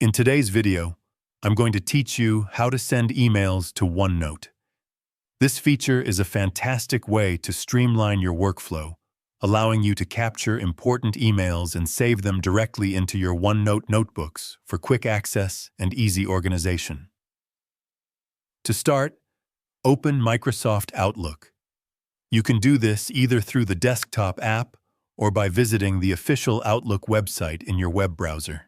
In today's video, I'm going to teach you how to send emails to OneNote. This feature is a fantastic way to streamline your workflow, allowing you to capture important emails and save them directly into your OneNote notebooks for quick access and easy organization. To start, open Microsoft Outlook. You can do this either through the desktop app or by visiting the official Outlook website in your web browser.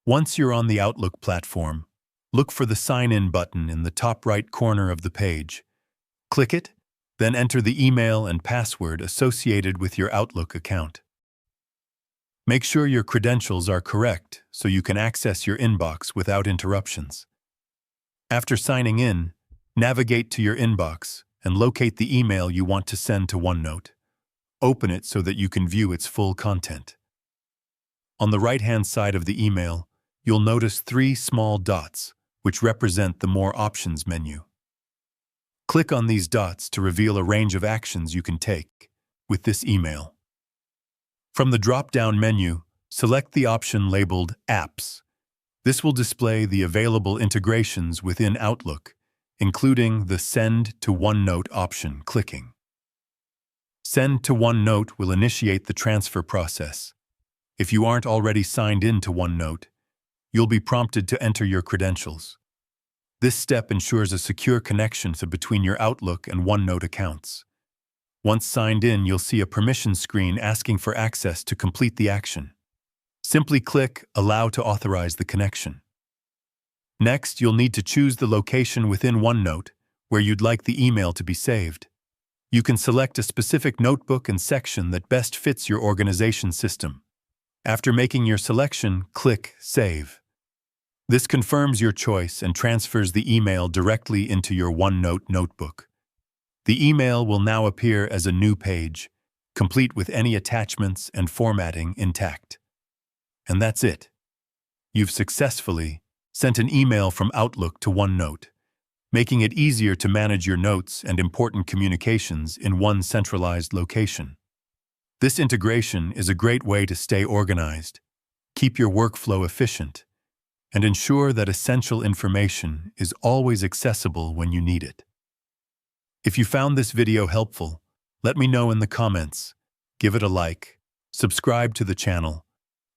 Once you're on the Outlook platform, look for the Sign In button in the top right corner of the page. Click it, then enter the email and password associated with your Outlook account. Make sure your credentials are correct so you can access your inbox without interruptions. After signing in, navigate to your inbox and locate the email you want to send to OneNote. Open it so that you can view its full content. On the right-hand side of the email, you'll notice 3 small dots, which represent the More Options menu. Click on these dots to reveal a range of actions you can take with this email. From the drop-down menu, select the option labeled Apps. This will display the available integrations within Outlook, including the Send to OneNote option. Clicking Send to OneNote will initiate the transfer process. If you aren't already signed in to OneNote, you'll be prompted to enter your credentials. This step ensures a secure connection between your Outlook and OneNote accounts. Once signed in, you'll see a permission screen asking for access to complete the action. Simply click Allow to authorize the connection. Next, you'll need to choose the location within OneNote where you'd like the email to be saved. You can select a specific notebook and section that best fits your organization system. After making your selection, click Save. This confirms your choice and transfers the email directly into your OneNote notebook. The email will now appear as a new page, complete with any attachments and formatting intact. And that's it. You've successfully sent an email from Outlook to OneNote, making it easier to manage your notes and important communications in one centralized location. This integration is a great way to stay organized, keep your workflow efficient, and ensure that essential information is always accessible when you need it. If you found this video helpful, let me know in the comments, give it a like, subscribe to the channel,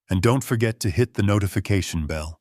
and don't forget to hit the notification bell.